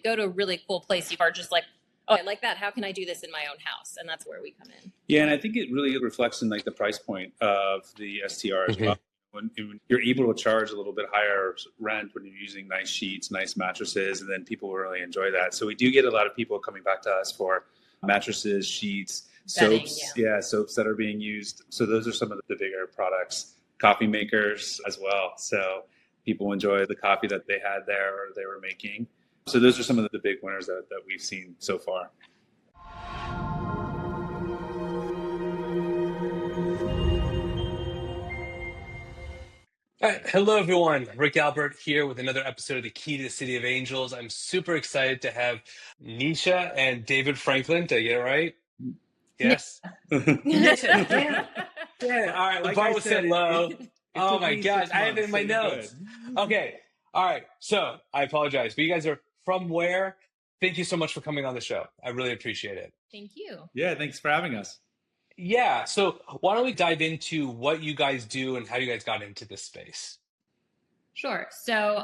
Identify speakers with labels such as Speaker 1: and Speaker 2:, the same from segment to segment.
Speaker 1: you go to a really cool place, you are just like, oh, I like that. How can I do this in my own house? And that's where we come in.
Speaker 2: Yeah, and I think it really reflects in like the price point of the STR as well. When you're able to charge a little bit higher rent when you're using nice sheets, nice mattresses, and then people really enjoy that. So we do get a lot of people coming back to us for mattresses, sheets,
Speaker 1: Bedding,
Speaker 2: soaps, soaps that are being used. So those are some of the bigger products, coffee makers as well. So people enjoy the coffee that they had there or they were making. So those are some of the big winners that we've seen so far.
Speaker 3: All right. Hello, everyone. Rick Albert here with another episode of The Key to the City of Angels. I'm super excited to have Nisha and David Franklin. Did I get it right? Yes? Yeah. All right. The bar was set low. Oh, my gosh. I have it in my notes. Okay. All right. So I apologize. But you guys are FromWhere. Thank you so much for coming on the show. I really appreciate it.
Speaker 1: Thank you.
Speaker 2: Yeah, thanks for having us.
Speaker 3: Yeah. So why don't we dive into what you guys do and how you guys got into this space?
Speaker 1: Sure. So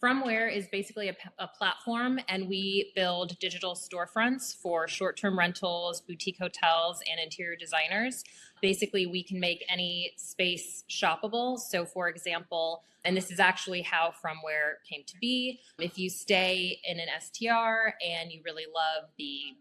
Speaker 1: FromWhere is basically a platform, and we build digital storefronts for short-term rentals, boutique hotels, and interior designers. Basically, we can make any space shoppable. So for example, and this is actually how FromWhere came to be, if you stay in an STR and you really love the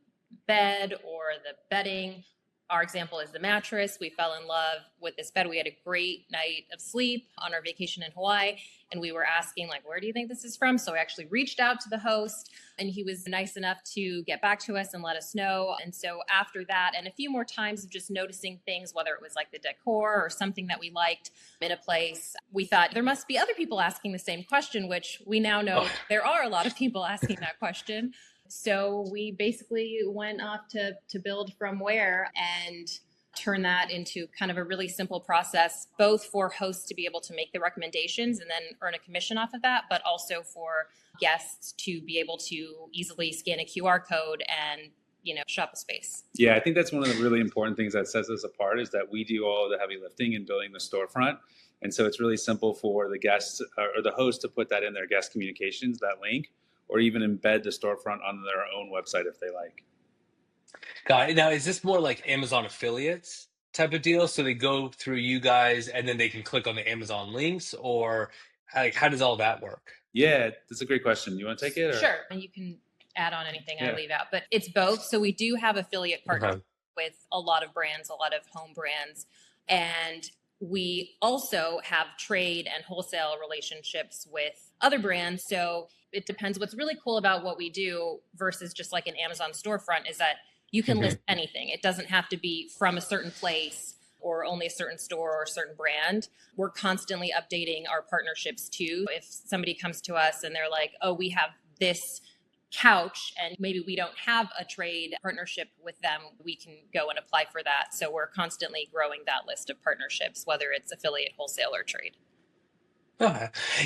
Speaker 1: bed or the bedding, our example is the mattress. We fell in love with this bed. We had a great night of sleep on our vacation in Hawaii, and we were asking, like, where do you think this is from? So I actually reached out to the host, and he was nice enough to get back to us and let us know. And so after that, and a few more times of just noticing things, whether it was like the decor or something that we liked in a place, we thought there must be other people asking the same question, which we now know there are a lot of people asking that question. So we basically went off to build FromWhere and turn that into kind of a really simple process, both for hosts to be able to make the recommendations and then earn a commission off of that, but also for guests to be able to easily scan a QR code and, shop a space.
Speaker 2: Yeah, I think that's one of the really important things that sets us apart is that we do all the heavy lifting in building the storefront. And so it's really simple for the guests or the host to put that in their guest communications, that link, or even embed the storefront on their own website if they like.
Speaker 3: Got it. Now, is this more like Amazon affiliates type of deal? So they go through you guys and then they can click on the Amazon links, or how does all that work?
Speaker 2: Yeah, that's a great question. You want to take it? Or?
Speaker 1: Sure. And you can add on anything I leave out, but it's both. So we do have affiliate partners with a lot of brands, a lot of home brands, and we also have trade and wholesale relationships with other brands. So it depends. What's really cool about what we do versus just like an Amazon storefront is that you can list anything. It doesn't have to be from a certain place or only a certain store or a certain brand. We're constantly updating our partnerships too. If somebody comes to us and they're like, oh, we have this couch and maybe we don't have a trade partnership with them, we can go and apply for that. So we're constantly growing that list of partnerships, whether it's affiliate, wholesale, or trade.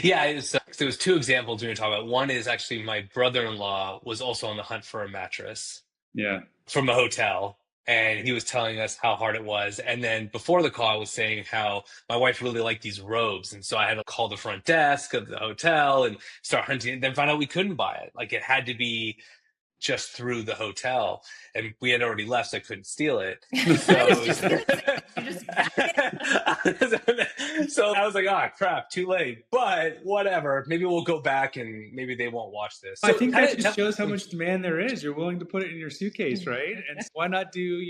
Speaker 3: Yeah, there was two examples we were talking about. One is actually my brother-in-law was also on the hunt for a mattress from a hotel, and he was telling us how hard it was. And then before the call, I was saying how my wife really liked these robes, and so I had to call the front desk of the hotel and start hunting, and then find out we couldn't buy it. Like, it had to be just through the hotel, and we had already left, so I couldn't steal it. So I was like, oh, crap, too late. But whatever, maybe we'll go back and maybe they won't watch this.
Speaker 2: I think that just shows how much demand there is. You're willing to put it in your suitcase, right? And why not do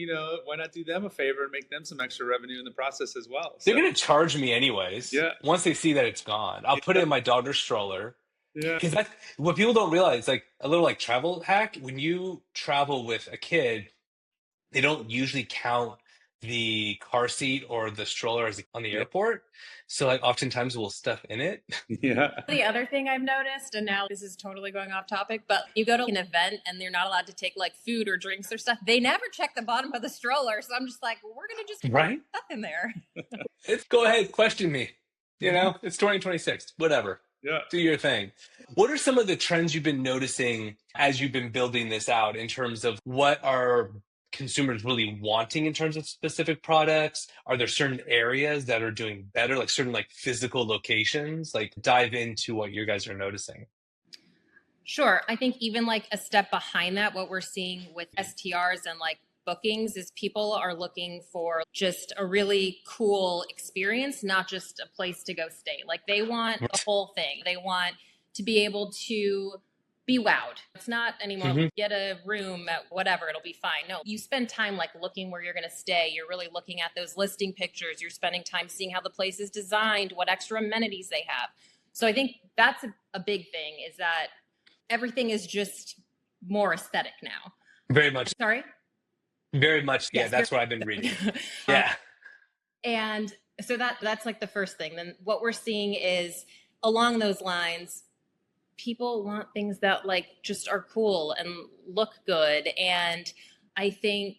Speaker 2: them a favor and make them some extra revenue in the process as well?
Speaker 3: They're going to charge me anyways.
Speaker 2: Yeah.
Speaker 3: Once they see that it's gone, I'll put it in my daughter's stroller.
Speaker 2: Yeah.
Speaker 3: Because what people don't realize, like a little like travel hack, when you travel with a kid, they don't usually count the car seat or the stroller on the airport. So like oftentimes we'll stuff in it.
Speaker 2: Yeah.
Speaker 1: The other thing I've noticed, and now this is totally going off topic, but you go to an event and they're not allowed to take like food or drinks or stuff. They never check the bottom of the stroller. So I'm just like, well, we're going to just put stuff in there.
Speaker 3: Go ahead, question me. It's 2026, whatever.
Speaker 2: Yeah.
Speaker 3: Do your thing. What are some of the trends you've been noticing as you've been building this out in terms of what are consumers really wanting in terms of specific products? Are there certain areas that are doing better, like certain like physical locations? Like dive into what you guys are noticing.
Speaker 1: Sure. I think even like a step behind that, what we're seeing with STRs and like bookings is people are looking for just a really cool experience, not just a place to go stay. Like they want the whole thing. They want to be able to be wowed. It's not anymore get a room at whatever, it'll be fine. No, you spend time like looking where you're going to stay. You're really looking at those listing pictures. You're spending time seeing how the place is designed, what extra amenities they have. So I think that's a big thing, is that everything is just more aesthetic now.
Speaker 3: Very much.
Speaker 1: Sorry?
Speaker 3: Very much. Yeah,
Speaker 1: Yes,
Speaker 3: that's what I've been reading. Yeah.
Speaker 1: And so that's like the first thing. Then what we're seeing is along those lines, people want things that like just are cool and look good. And I think,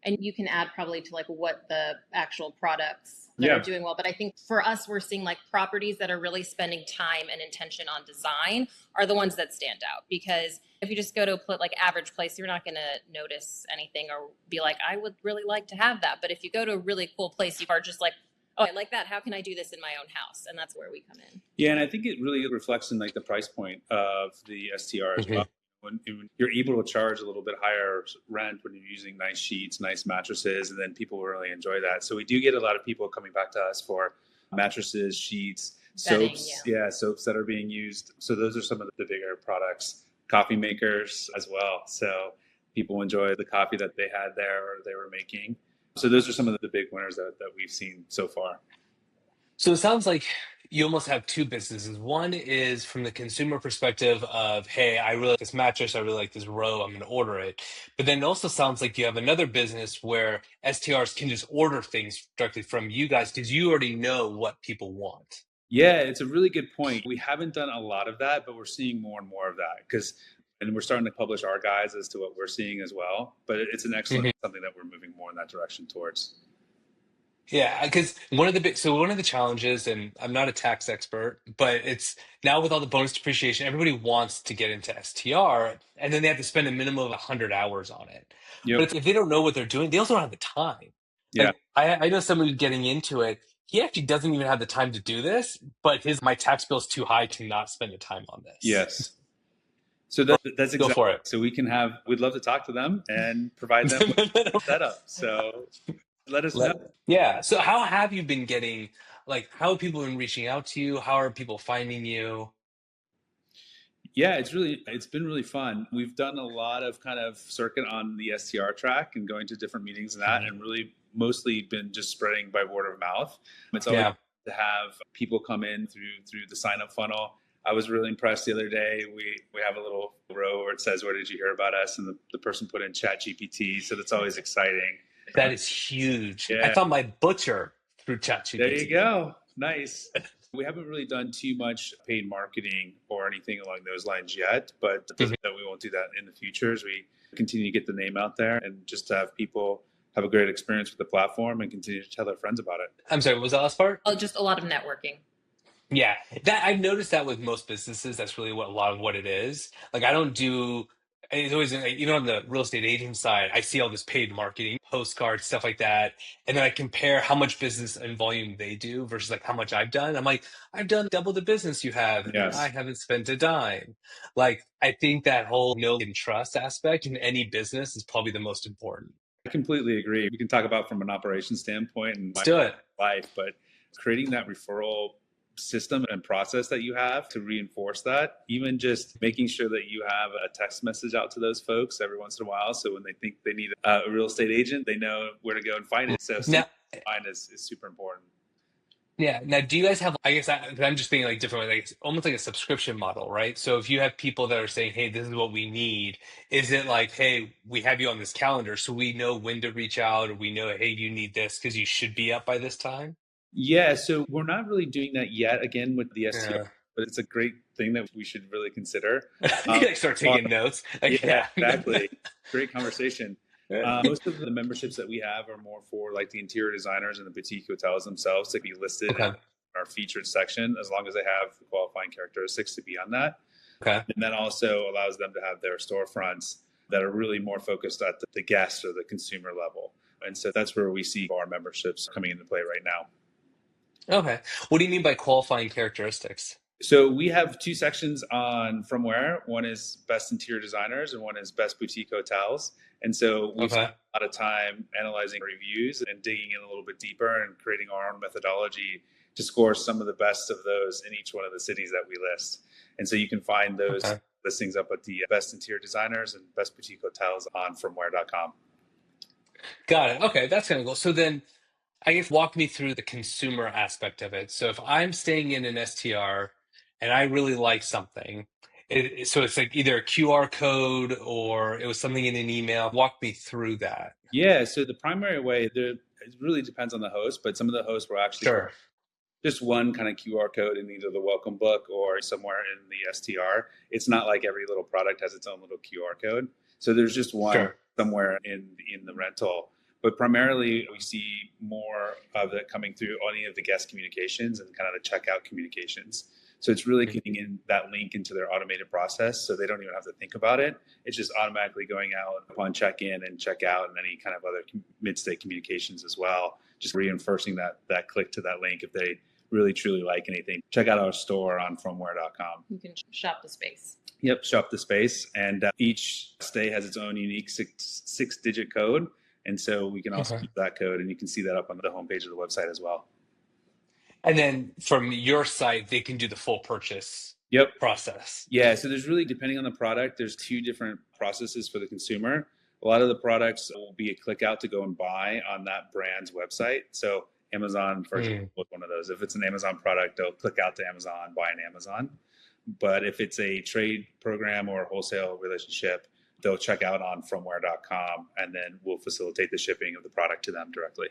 Speaker 1: and you can add probably to like what the actual products that are doing well. But I think for us, we're seeing like properties that are really spending time and intention on design are the ones that stand out. Because if you just go to a like average place, you're not going to notice anything or be like, I would really like to have that. But if you go to a really cool place, you are just like, oh, I like that. How can I do this in my own house? And that's where we come in.
Speaker 2: Yeah, and I think it really reflects in like the price point of the STR as well. When you're able to charge a little bit higher rent when you're using nice sheets, nice mattresses, and then people really enjoy that. So we do get a lot of people coming back to us for mattresses, sheets,
Speaker 1: Bedding,
Speaker 2: soaps. Yeah, soaps that are being used. So those are some of the bigger products. Coffee makers as well. So people enjoy the coffee that they had there or they were making. So those are some of the big winners that we've seen so far.
Speaker 3: So it sounds like you almost have two businesses. One is from the consumer perspective of, hey, I really like this mattress, I really like this row, I'm going to order it. But then it also sounds like you have another business where STRs can just order things directly from you guys because you already know what people want.
Speaker 2: Yeah, it's a really good point. We haven't done a lot of that, but we're seeing more and more of that and we're starting to publish our guides as to what we're seeing as well. But it's an excellent something that we're moving more in that direction towards.
Speaker 3: Yeah, because one of the challenges, and I'm not a tax expert, but it's now with all the bonus depreciation, everybody wants to get into STR, and then they have to spend a minimum of 100 hours on it.
Speaker 2: Yep.
Speaker 3: But if they don't know what they're doing, they also don't have the time.
Speaker 2: Yeah.
Speaker 3: Like I know someone who's getting into it. He actually doesn't even have the time to do this, but my tax bill's too high to not spend the time on this.
Speaker 2: Yes. So that's exactly.
Speaker 3: Go for it.
Speaker 2: So we'd love to talk to them and provide them with a setup. So let us know.
Speaker 3: Yeah. So how have you been getting, like, how have people been reaching out to you? How are people finding you?
Speaker 2: Yeah, it's been really fun. We've done a lot of kind of circuit on the STR track and going to different meetings and that, and really mostly been just spreading by word of mouth. It's always to have people come in through the sign up funnel. I was really impressed the other day. We have a little row where it says, "Where did you hear about us?" And the person put in Chat GPT, so that's always exciting.
Speaker 3: That is huge. Yeah. I found my butcher through Chat GPT.
Speaker 2: There you go. Nice. We haven't really done too much paid marketing or anything along those lines yet, but it doesn't mean that we won't do that in the future as we continue to get the name out there and just have people have a great experience with the platform and continue to tell their friends about it.
Speaker 3: I'm sorry, what was the last part?
Speaker 1: Oh, just a lot of networking.
Speaker 3: Yeah, that I've noticed that with most businesses. That's really a lot of what it is. Like I don't do. It's always like, even on the real estate agent side, I see all this paid marketing, postcards, stuff like that, and then I compare how much business and volume they do versus like how much I've done. I'm like, I've done double the business you have, and I haven't spent a dime. Like I think that whole know and trust aspect in any business is probably the most important.
Speaker 2: I completely agree. We can talk about from an operations standpoint and life, but creating that referral system and process that you have to reinforce that, even just making sure that you have a text message out to those folks every once in a while, so when they think they need a real estate agent, they know where to go and find it. So now, find is super important.
Speaker 3: Yeah. Now, do you guys have, I guess I'm just thinking like different, like almost like a subscription model, right? So if you have people that are saying, hey, this is what we need, is it like, hey, we have you on this calendar so we know when to reach out, or we know, hey, you need this because you should be up by this time?
Speaker 2: Yeah, so we're not really doing that yet, again, with the STR, but it's a great thing that we should really consider.
Speaker 3: You start taking notes.
Speaker 2: Yeah, exactly. Great conversation. Most of the memberships that we have are more for like the interior designers and the boutique hotels themselves to be listed in our featured section, as long as they have the qualifying characteristics to be on that. And that also allows them to have their storefronts that are really more focused at the guest or the consumer level. And so that's where we see our memberships coming into play right now.
Speaker 3: Okay. What do you mean by qualifying characteristics?
Speaker 2: So we have two sections on FromWhere. One is best interior designers and one is best boutique hotels. And so we've spent a lot of time analyzing reviews and digging in a little bit deeper and creating our own methodology to score some of the best of those in each one of the cities that we list. And so you can find those listings up at the best interior designers and best boutique hotels on FromWhere.com.
Speaker 3: Got it. Okay, that's kind of cool. So then I guess walk me through the consumer aspect of it. So if I'm staying in an STR and I really like something, so it's like either a QR code or it was something in an email. Walk me through that.
Speaker 2: Yeah, so the primary way, it really depends on the host, but some of the hosts will actually just one kind of QR code in either the welcome book or somewhere in the STR. It's not like every little product has its own little QR code. So there's just one somewhere in the rental. But primarily, we see more of it coming through any of the guest communications and kind of the checkout communications. So it's really getting in that link into their automated process, so they don't even have to think about it. It's just automatically going out upon check-in and check-out and any kind of other mid-stay communications as well, just reinforcing that click to that link if they really, truly like anything. Check out our store on FromWhere.com.
Speaker 1: You can shop the space.
Speaker 2: Yep, shop the space. And each stay has its own unique six-digit code. And so we can also use that code, and you can see that up on the homepage of the website as well.
Speaker 3: And then from your site, they can do the full purchase process.
Speaker 2: Yeah, so there's really, depending on the product, there's two different processes for the consumer. A lot of the products will be a click out to go and buy on that brand's website. So Amazon, for example, is one of those. If it's an Amazon product, they'll click out to Amazon, buy an Amazon. But if it's a trade program or a wholesale relationship, they'll check out on FromWhere.com, and then we'll facilitate the shipping of the product to them directly.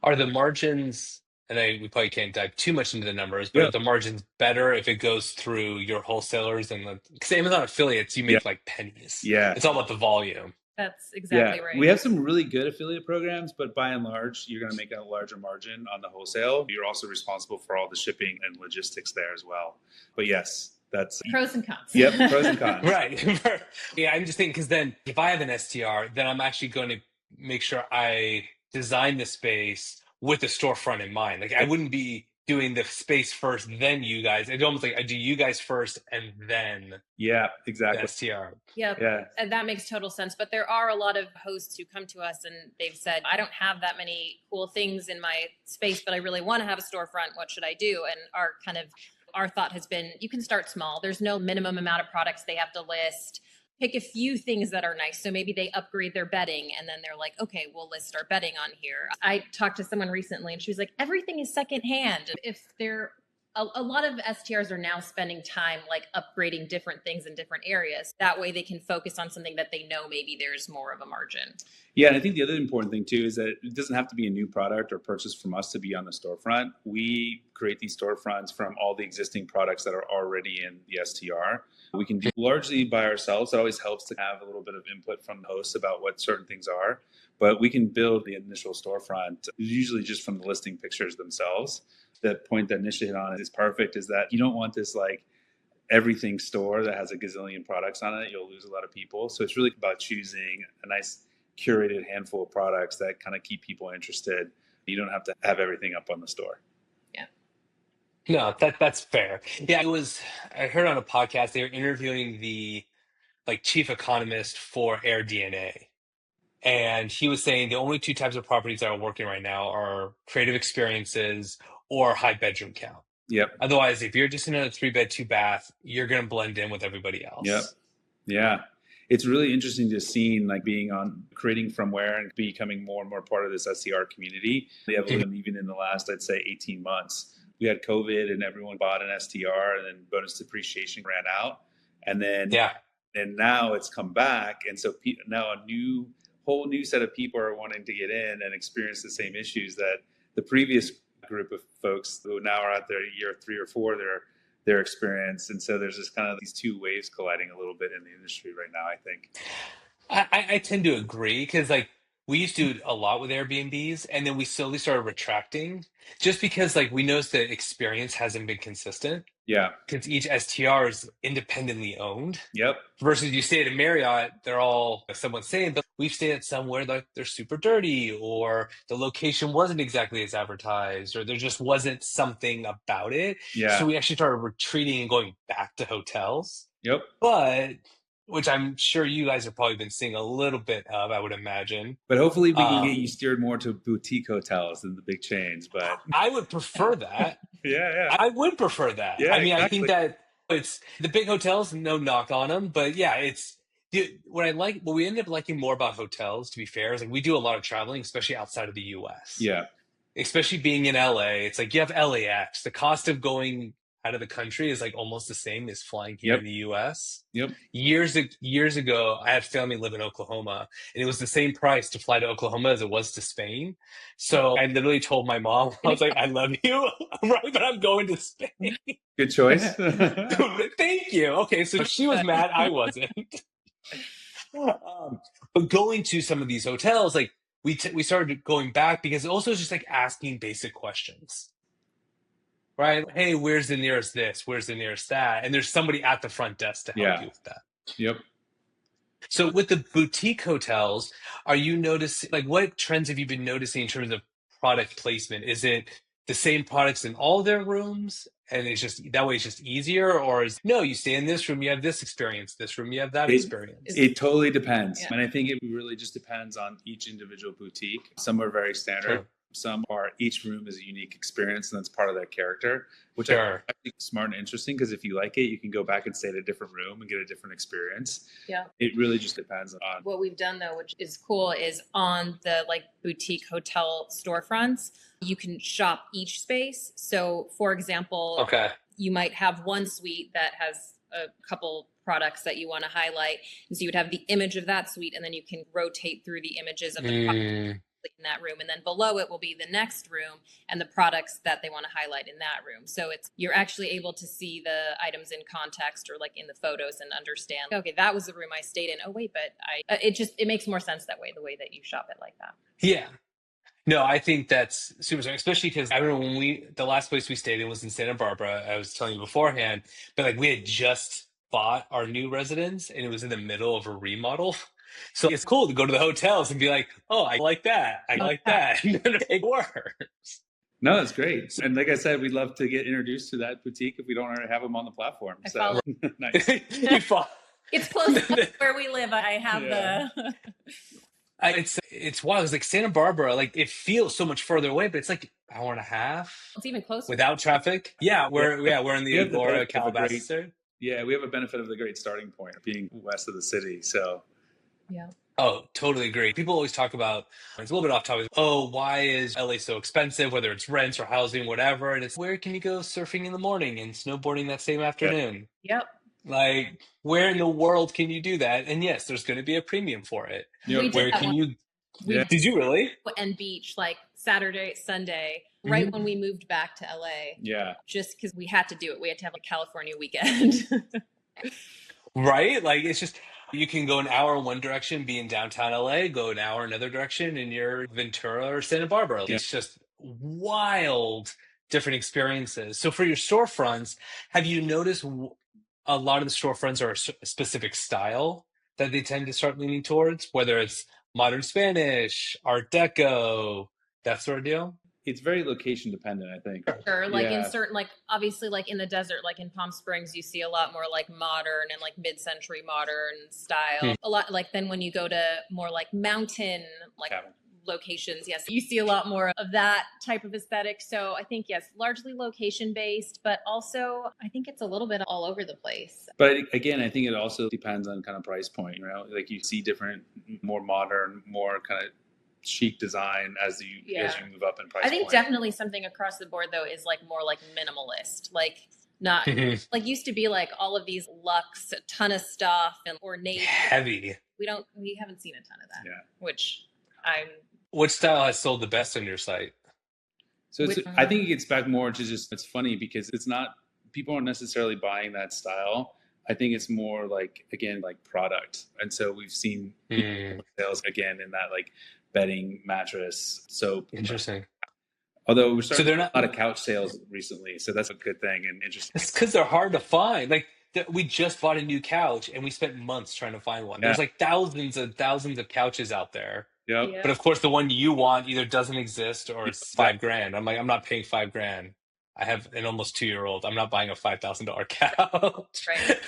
Speaker 3: Are the margins, and we probably can't dive too much into the numbers, but are the margins better if it goes through your wholesalers? And because Amazon affiliates, you make like pennies. Yeah. It's all about the volume.
Speaker 1: That's exactly right.
Speaker 2: We have some really good affiliate programs, but by and large, you're going to make a larger margin on the wholesale. You're also responsible for all the shipping and logistics there as well. But yes, that's
Speaker 1: pros and cons.
Speaker 2: Yep, pros and cons.
Speaker 3: Right. Yeah, I'm just thinking, because then if I have an STR, then I'm actually going to make sure I design the space with the storefront in mind. Like I wouldn't be doing the space first, then you guys. It's almost like I do you guys first and then
Speaker 2: exactly.
Speaker 3: The STR.
Speaker 1: Yeah, and that makes total sense. But there are a lot of hosts who come to us and they've said, I don't have that many cool things in my space, but I really want to have a storefront. What should I do? And our thought has been, you can start small. There's no minimum amount of products they have to list. Pick a few things that are nice. So maybe they upgrade their bedding and then they're like, okay, we'll list our bedding on here. I talked to someone recently and she was like, everything is secondhand. If they're a lot of STRs are now spending time like upgrading different things in different areas. That way they can focus on something that they know maybe there's more of a margin.
Speaker 2: Yeah, and I think the other important thing too is that it doesn't have to be a new product or purchase from us to be on the storefront. We create these storefronts from all the existing products that are already in the STR. We can do largely by ourselves. It always helps to have a little bit of input from the hosts about what certain things are. But we can build the initial storefront usually just from the listing pictures themselves. The point that Nisha hit on is perfect, is that you don't want this like everything store that has a gazillion products on it. You'll lose a lot of people. So it's really about choosing a nice curated handful of products that kind of keep people interested. You don't have to have everything up on the store.
Speaker 1: Yeah.
Speaker 3: No, that's fair. Yeah, I heard on a podcast, they were interviewing the chief economist for AirDNA. And he was saying the only two types of properties that are working right now are creative experiences or high bedroom count.
Speaker 2: Yep.
Speaker 3: Otherwise, if you're just in a 3-bed, 2-bath, you're going to blend in with everybody else.
Speaker 2: Yep. Yeah. It's really interesting to see being on creating FromWhere and becoming more and more part of this SCR community. The evolution even in the last, I'd say 18 months. We had COVID and everyone bought an STR and then bonus depreciation ran out. And then and now it's come back. And so now a whole new set of people are wanting to get in and experience the same issues that the previous group of folks who now are out there year 3 or 4, their experience. And so there's just kind of these two waves colliding a little bit in the industry right now, I think.
Speaker 3: I tend to agree, because we used to do a lot with Airbnbs, and then we slowly started retracting just because like we noticed the experience hasn't been consistent.
Speaker 2: Yeah.
Speaker 3: Because each STR is independently owned.
Speaker 2: Yep.
Speaker 3: Versus you stay at a Marriott, they're all somewhat same, but we've stayed at somewhere like they're super dirty, or the location wasn't exactly as advertised, or there just wasn't something about it.
Speaker 2: Yeah.
Speaker 3: So we actually started retreating and going back to hotels.
Speaker 2: Yep.
Speaker 3: But which I'm sure you guys have probably been seeing a little bit of, I would imagine.
Speaker 2: But hopefully we can get you steered more to boutique hotels than the big chains. But
Speaker 3: I would prefer that.
Speaker 2: Yeah.
Speaker 3: I would prefer that.
Speaker 2: Yeah,
Speaker 3: I mean,
Speaker 2: exactly.
Speaker 3: I think that it's the big hotels, no knock on them, but yeah, it's what we ended up liking more about hotels, to be fair, is like we do a lot of traveling, especially outside of the US.
Speaker 2: Yeah.
Speaker 3: Especially being in LA, it's like you have LAX. The cost of going out of the country is like almost the same as flying here in the US.
Speaker 2: Yep.
Speaker 3: Years ago, I had family live in Oklahoma, and it was the same price to fly to Oklahoma as it was to Spain. So I literally told my mom, I was like, I love you, right? But I'm going to Spain.
Speaker 2: Good choice.
Speaker 3: Thank you. Okay, so she was mad, I wasn't. But going to some of these hotels, like we started going back because it also is just like asking basic questions. Right? Hey, where's the nearest this? Where's the nearest that? And there's somebody at the front desk to help you with that.
Speaker 2: Yep.
Speaker 3: So with the boutique hotels, are you noticing, like, what trends have you been noticing in terms of product placement? Is it the same products in all their rooms, and it's just that way it's just easier? Or is no, you stay in this room, you have this experience, this room, you have that experience?
Speaker 2: It totally depends. Yeah. And I think it really just depends on each individual boutique. Some are very standard. Sure. Some are, each room is a unique experience, and that's part of that character, which I think is smart and interesting, because if you like it, you can go back and stay at a different room and get a different experience.
Speaker 1: Yeah.
Speaker 2: It really just depends on.
Speaker 1: What we've done, though, which is cool, is on the like boutique hotel storefronts, you can shop each space. So for example, you might have one suite that has a couple products that you want to highlight. And so you would have the image of that suite, and then you can rotate through the images of the products in that room, and then below it will be the next room and the products that they want to highlight in that room. So you're actually able to see the items in context, or like in the photos, and understand, okay, that was the room I stayed in. Oh wait, but it makes more sense that way, the way that you shop it like that.
Speaker 3: Yeah. No, I think that's super smart, especially because I remember when the last place we stayed in was in Santa Barbara. I was telling you beforehand, but like we had just bought our new residence, and it was in the middle of a remodel. So it's cool to go to the hotels and be like, oh, I like that. I like that. And then it works.
Speaker 2: No, it's great. And like I said, we'd love to get introduced to that boutique if we don't already have them on the platform. So nice.
Speaker 1: It's close to where we live. I have the...
Speaker 3: It's wild. It's like Santa Barbara, like it feels so much further away, but it's like an hour and a half.
Speaker 1: It's even closer.
Speaker 3: Without traffic. Yeah, we're in the Agora, Calabasas.
Speaker 2: Yeah, we have a benefit of the great starting point of being west of the city. So
Speaker 1: yeah.
Speaker 3: Oh, totally agree. People always talk about, it's a little bit off topic, oh, why is LA so expensive, whether it's rents or housing, whatever. And it's, where can you go surfing in the morning and snowboarding that same afternoon?
Speaker 1: Yep.
Speaker 3: Like, where in the world can you do that? And yes, there's going to be a premium for it.
Speaker 1: Yep.
Speaker 3: Where can you? Did you really?
Speaker 1: And beach, like Saturday, Sunday, right when we moved back to LA.
Speaker 2: Yeah.
Speaker 1: Just because we had to do it. We had to have a California weekend.
Speaker 3: Right? Like, it's just, you can go an hour in one direction, be in downtown LA, go an hour another direction, and you're Ventura or Santa Barbara. Yeah. It's just wild, different experiences. So for your storefronts, have you noticed a lot of the storefronts are a specific style that they tend to start leaning towards, whether it's modern Spanish, Art Deco, that sort of deal?
Speaker 2: It's very location dependent, I think.
Speaker 1: Sure. Like in certain, like obviously like in the desert, like in Palm Springs, you see a lot more like modern and like mid-century modern style. A lot like then when you go to more like mountain, like locations, yes, you see a lot more of that type of aesthetic. So I think, yes, largely location based, but also I think it's a little bit all over the place.
Speaker 2: But again, I think it also depends on kind of price point, you know, like you see different, more modern, more kind of chic design as you move up in price.
Speaker 1: I think definitely something across the board though is like more like minimalist, like not like used to be like all of these luxe, a ton of stuff and ornate,
Speaker 3: heavy.
Speaker 1: We haven't seen a ton of that. Yeah.
Speaker 3: What style has sold the best on your site?
Speaker 2: So I think it gets back more to just, it's funny because it's not, people aren't necessarily buying that style. I think it's more like, again, like product. And so we've seen sales again in that like bedding, mattress. So
Speaker 3: interesting.
Speaker 2: Although we're starting to get a lot of couch sales recently, so that's a good thing and interesting.
Speaker 3: It's because they're hard to find. Like we just bought a new couch and we spent months trying to find one. There's like thousands of couches out there.
Speaker 2: Yep.
Speaker 3: But of course, the one you want either doesn't exist or it's $5,000. I'm like, I'm not paying $5,000. I have an almost 2-year-old. I'm not buying a $5,000 couch.
Speaker 1: Right.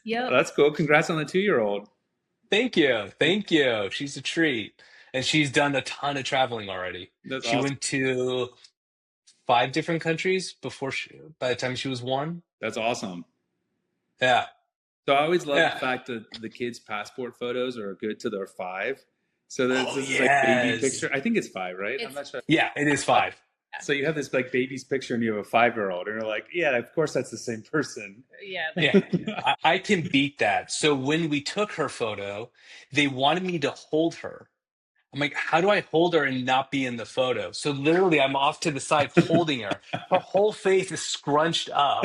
Speaker 1: Yeah.
Speaker 2: That's cool. Congrats on the 2-year-old.
Speaker 3: Thank you. Thank you. She's a treat. And she's done a ton of traveling already.
Speaker 2: That's
Speaker 3: she
Speaker 2: awesome.
Speaker 3: went to 5 different countries by the time she was 1.
Speaker 2: That's awesome.
Speaker 3: Yeah.
Speaker 2: So I always love the fact that the kids' passport photos are good till they're 5. So this is like baby picture. I think it's 5, right? I'm not sure.
Speaker 3: Yeah, it is 5.
Speaker 2: So you have this like baby's picture and you have a 5-year-old and you're like, yeah, of course that's the same person.
Speaker 3: Yeah. I can beat that. So when we took her photo, they wanted me to hold her. I'm like, how do I hold her and not be in the photo? So literally I'm off to the side holding her. Her whole face is scrunched up.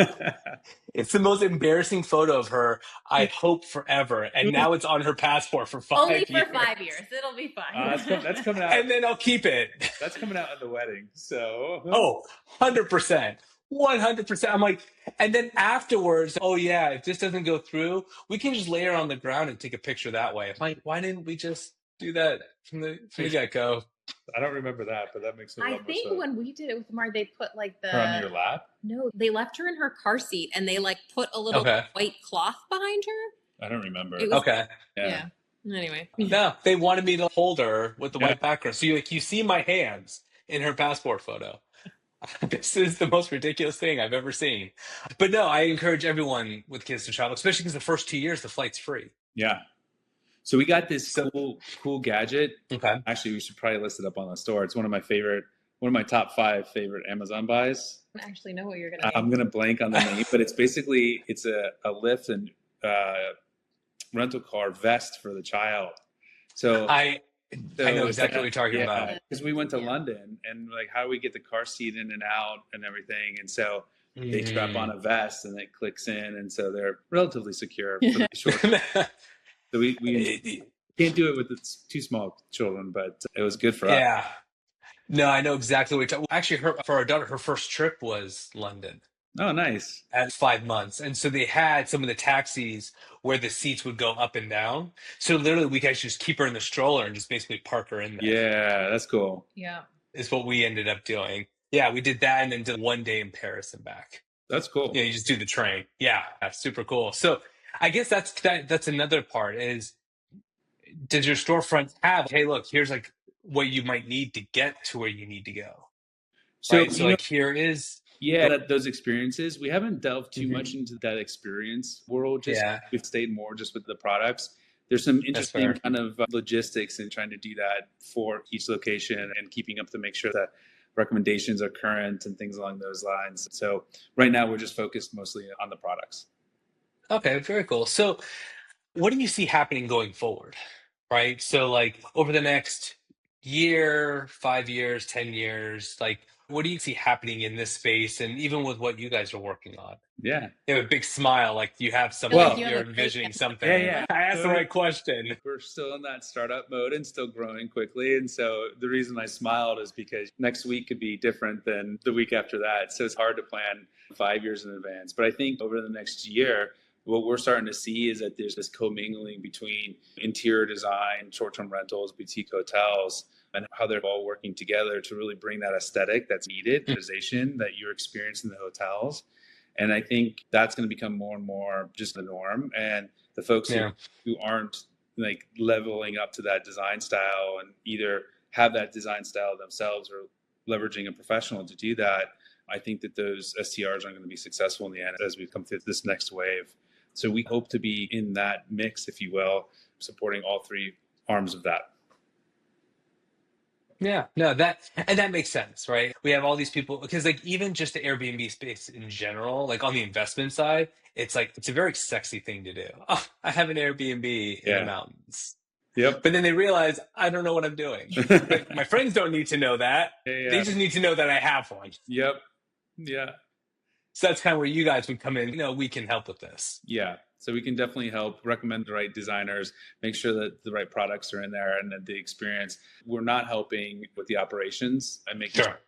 Speaker 3: It's the most embarrassing photo of her, I hope, forever. And now it's on her passport for 5 years.
Speaker 1: Only for 5 years. It'll be fine.
Speaker 2: That's coming out.
Speaker 3: And then I'll keep it.
Speaker 2: That's coming out at the wedding. So.
Speaker 3: Oh, 100%. 100%. I'm like, and then afterwards, oh yeah, if this doesn't go through, we can just lay her on the ground and take a picture that way. I'm like, why didn't we just do that from the get-go?
Speaker 2: I don't remember that, but that makes me.
Speaker 1: I think when we did it with Mar, they put like
Speaker 2: her on your lap.
Speaker 1: No, they left her in her car seat and they like put a little white cloth behind her.
Speaker 2: I don't remember.
Speaker 1: Yeah. Anyway.
Speaker 3: No, they wanted me to hold her with the white background. So you see my hands in her passport photo. This is the most ridiculous thing I've ever seen. But no, I encourage everyone with kids to travel, especially because the first 2 years the flight's free.
Speaker 2: Yeah. So we got this cool gadget.
Speaker 3: Okay.
Speaker 2: Actually, we should probably list it up on the store. It's one of my top 5 favorite Amazon buys.
Speaker 1: I actually know what you're gonna.
Speaker 2: I'm gonna blank on the name, but it's basically a lift and rental car vest for the child. So I know exactly what you're talking about. Because we went to London and like, how do we get the car seat in and out and everything? And so they strap on a vest and it clicks in, and so they're relatively secure for the short. So we can't do it with two small children, but it was good for us.
Speaker 3: Yeah. No, I know exactly what you're talking about. Actually, for our daughter, her first trip was London.
Speaker 2: Oh, nice.
Speaker 3: At 5 months. And so they had some of the taxis where the seats would go up and down. So literally we could just keep her in the stroller and just basically park her in there.
Speaker 2: Yeah, that's cool.
Speaker 1: Yeah.
Speaker 3: Is what we ended up doing. Yeah, we did that and then did 1 day in Paris and back.
Speaker 2: That's cool.
Speaker 3: Yeah, you just do the train. Yeah, that's super cool. So I guess that's another part is, does your storefront have, hey, look, here's like what you might need to get to where you need to go. So, right? So like here is...
Speaker 2: Yeah, those experiences. We haven't delved too much into that experience world. We've stayed more just with the products. There's some interesting kind of logistics in trying to do that for each location and keeping up to make sure that recommendations are current and things along those lines. So right now we're just focused mostly on the products.
Speaker 3: Okay, very cool. So what do you see happening going forward, right? So like over the next year, 5 years, 10 years, like what do you see happening in this space and even with what you guys are working on?
Speaker 2: Yeah.
Speaker 3: You have a big smile, like you have something, you're envisioning something.
Speaker 2: Yeah.
Speaker 3: I asked the right question.
Speaker 2: We're still in that startup mode and still growing quickly. And so the reason I smiled is because next week could be different than the week after that. So it's hard to plan 5 years in advance. But I think over the next year, what we're starting to see is that there's this commingling between interior design, short-term rentals, boutique hotels, and how they're all working together to really bring that aesthetic that's needed, that you're experiencing in the hotels. And I think that's going to become more and more just the norm. And the folks who aren't like leveling up to that design style and either have that design style themselves or leveraging a professional to do that, I think that those STRs aren't going to be successful in the end as we come through this next wave. So we hope to be in that mix, if you will, supporting all 3 arms of that.
Speaker 3: Yeah, no, that makes sense, right? We have all these people, because like even just the Airbnb space in general, like on the investment side, it's like, it's a very sexy thing to do. Oh, I have an Airbnb in the mountains.
Speaker 2: Yep.
Speaker 3: But then they realize, I don't know what I'm doing. But my friends don't need to know that. They just need to know that I have one.
Speaker 2: Yep. Yeah.
Speaker 3: So that's kind of where you guys would come in. We can help with this.
Speaker 2: Yeah. So we can definitely help recommend the right designers, make sure that the right products are in there and that the experience. We're not helping with the operations and making sure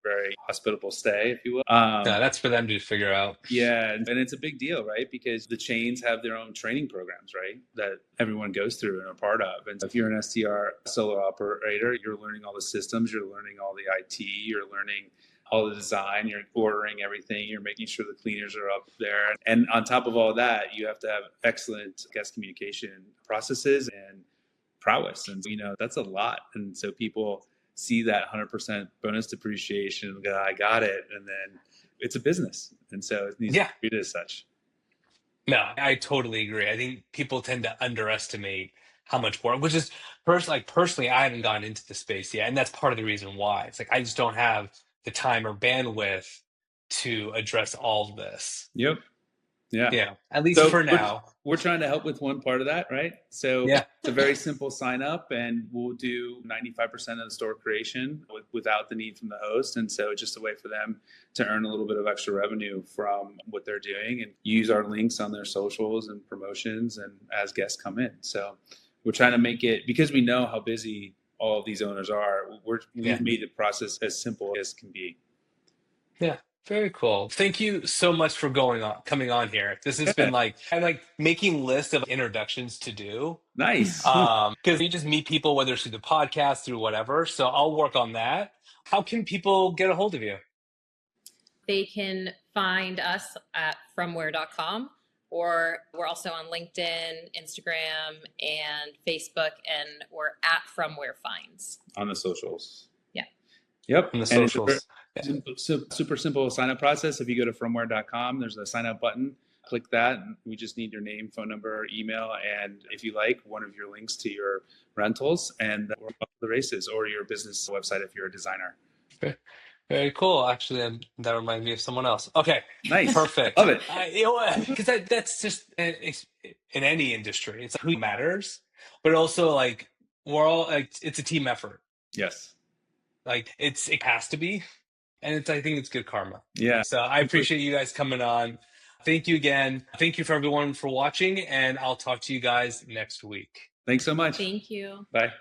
Speaker 2: very hospitable stay, if you will.
Speaker 3: That's for them to figure out.
Speaker 2: Yeah, and it's a big deal, right? Because the chains have their own training programs, right? That everyone goes through and are part of. And if you're an STR solo operator, you're learning all the systems, you're learning all the IT, you're learning all the design, you're ordering everything, you're making sure the cleaners are up there. And on top of all that, you have to have excellent guest communication processes and prowess. And, that's a lot. And so people see that 100% bonus depreciation and go, I got it. And then it's a business. And so it needs to be treated as such.
Speaker 3: No, I totally agree. I think people tend to underestimate how much work, which is personally, I haven't gotten into the space yet. And that's part of the reason why. It's like, I just don't have the time or bandwidth to address all of this.
Speaker 2: Yep.
Speaker 3: Yeah. At least for now.
Speaker 2: We're trying to help with one part of that, right? So it's a very simple sign up, and we'll do 95% of the store creation without the need from the host. And so it's just a way for them to earn a little bit of extra revenue from what they're doing and use our links on their socials and promotions and as guests come in. So we're trying to make it, because we know how busy all of these owners are, we've made the process as simple as can be.
Speaker 3: Yeah. Very cool. Thank you so much for coming on here. This has been I'm making lists of introductions to do.
Speaker 2: Nice.
Speaker 3: Because you just meet people, whether it's through the podcast, through whatever. So I'll work on that. How can people get a hold of you?
Speaker 1: They can find us at FromWhere.com, or we're also on LinkedIn, Instagram, and Facebook, and we're at FromWhere Finds.
Speaker 2: On the socials.
Speaker 1: Yeah.
Speaker 2: Yep.
Speaker 3: On the socials.
Speaker 2: Super simple sign up process. If you go to FromWhere.com, there's a sign up button. Click that. And we just need your name, phone number, email, and if you like, one of your links to your rentals, and we're off the races, or your business website if you're a designer.
Speaker 3: Okay. Very cool. Actually, that reminds me of someone else. Okay.
Speaker 2: Nice.
Speaker 3: Perfect.
Speaker 2: Love it.
Speaker 3: Because that's just in any industry. It's who matters, but also we're all it's a team effort.
Speaker 2: Yes.
Speaker 3: It has to be. And I think it's good karma.
Speaker 2: Yeah.
Speaker 3: So I appreciate you guys coming on. Thank you again. Thank you for everyone for watching, and I'll talk to you guys next week.
Speaker 2: Thanks so much.
Speaker 1: Thank you.
Speaker 2: Bye.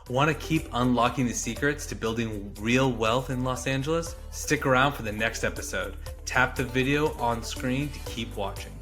Speaker 3: Want to keep unlocking the secrets to building real wealth in Los Angeles? Stick around for the next episode. Tap the video on screen to keep watching.